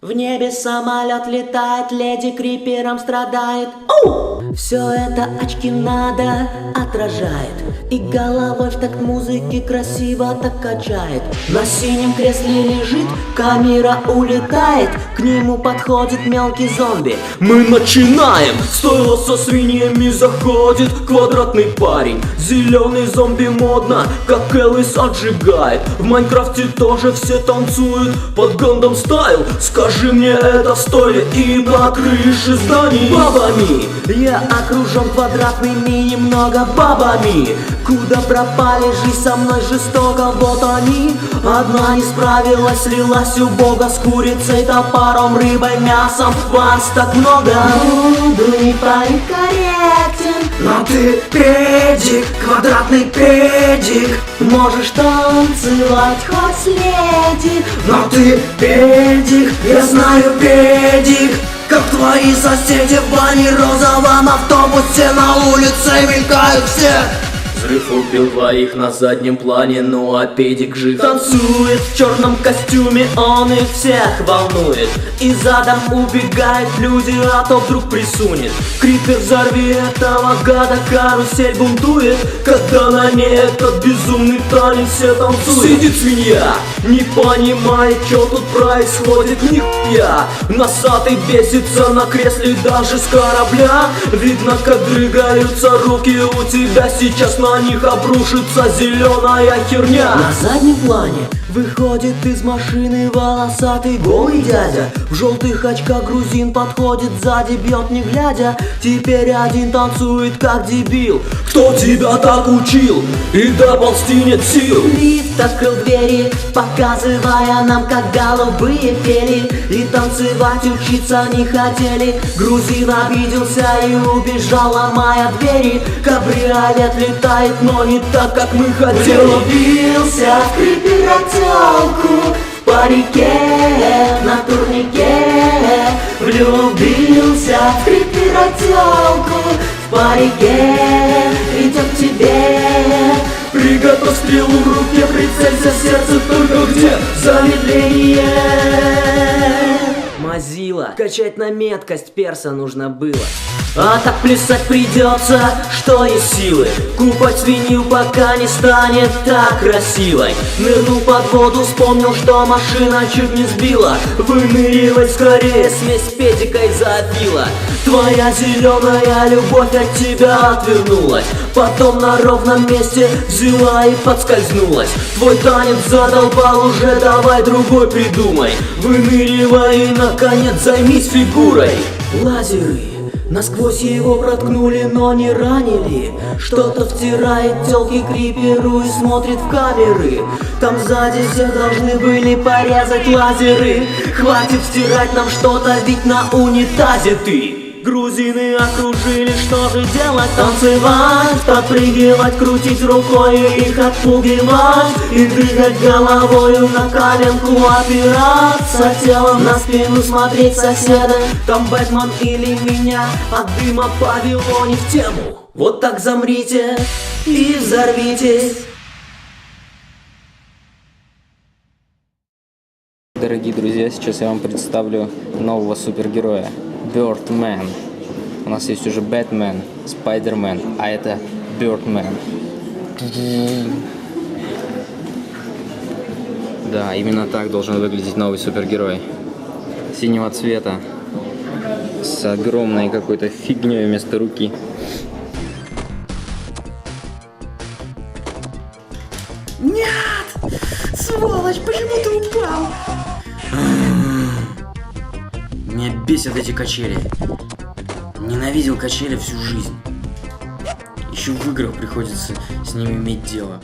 В небе самолет летает, леди крипером страдает. Все это очки надо отражает, и головой в такт музыки красиво так качает. На синем кресле лежит, камера улетает, к нему подходит мелкий зомби. Мы начинаем! Стойло со свиньями заходит квадратный парень. Зеленый зомби модно, как Элвис отжигает. В Майнкрафте тоже все танцуют под Гандам Стайл. Скажи мне, это стоит и на крыше зданий бабами. Я окружен квадратными немного бабами. Куда пропали, жизнь со мной жестоко, вот они. Одна не справилась, слилась убого с курицей, топором, рыбой, мясом. Вас так много. Буду не политкорректен, но ты педик, квадратный педик. Можешь танцевать хоть с леди, но ты педик, я знаю педик. Как твои соседи в бане, розовом автобусе, на улице мелькают все. Взрыв убил двоих на заднем плане, ну а педик жив. Танцует в черном костюме, он их всех волнует. И задом убегают люди, а то вдруг присунет. Крипер, взорви этого гада, карусель бунтует. Когда на ней этот безумный танец все танцуют. Сидит свинья, не понимает, что тут происходит, нихуя. Носатый бесится на кресле даже с корабля. Видно, как дрыгаются руки у тебя сейчас, на них обрушится зеленая херня. На заднем плане выходит из машины волосатый голый дядя. В желтых очках грузин подходит сзади, бьет не глядя. Теперь один танцует как дебил. Кто тебя так учил? И доползти нет сил. Лифт открыл двери, показывая нам, как голубые пели. И танцевать учиться не хотели. Грузин обиделся и убежал, ломая двери. Кабриолет летает, но не так, как мы хотели. Влюбился в криперотелку в парике на турнике. Влюбился в криперотелку в парике, идет к тебе. Приготовь стрелу в руке, прицелься в сердце, только где замедление. Мазила, качать на меткость перса нужно было. А так плясать придется, что есть силы. Купать свинью, пока не станет так красивой. Нырнул под воду, вспомнил, что машина чуть не сбила. Выныривай скорее, смесь педика и зоофила. Твоя зеленая любовь от тебя отвернулась, потом на ровном месте взяла и подскользнулась. Твой танец задолбал уже, давай другой придумай. Выныривай и наконец займись фигурой. Лазеры насквозь его проткнули, но не ранили. Что-то втирает телки криперу и смотрит в камеры. Там сзади всех должны были порезать лазеры. Хватит втирать нам что-то, ведь на унитазе ты. Грузины окружили, что же делать? Танцевать, подпрыгивать, крутить рукой и их отпугивать. И двигать головою на коленку, опираться телом на спину, смотреть соседа. Там Бэтмен или меня, от дыма павилоне в тему. Вот так замрите и взорвитесь. Дорогие друзья, сейчас я вам представлю нового супергероя. Birdman. У нас есть уже Бэтмен, Спайдермен, а это Birdman. Да, именно так должен выглядеть новый супергерой. Синего цвета, с огромной какой-то фигней вместо руки. Нет! Сволочь, почему ты упал? Меня бесят эти качели. Ненавидел качели всю жизнь. Еще в играх приходится с ними иметь дело.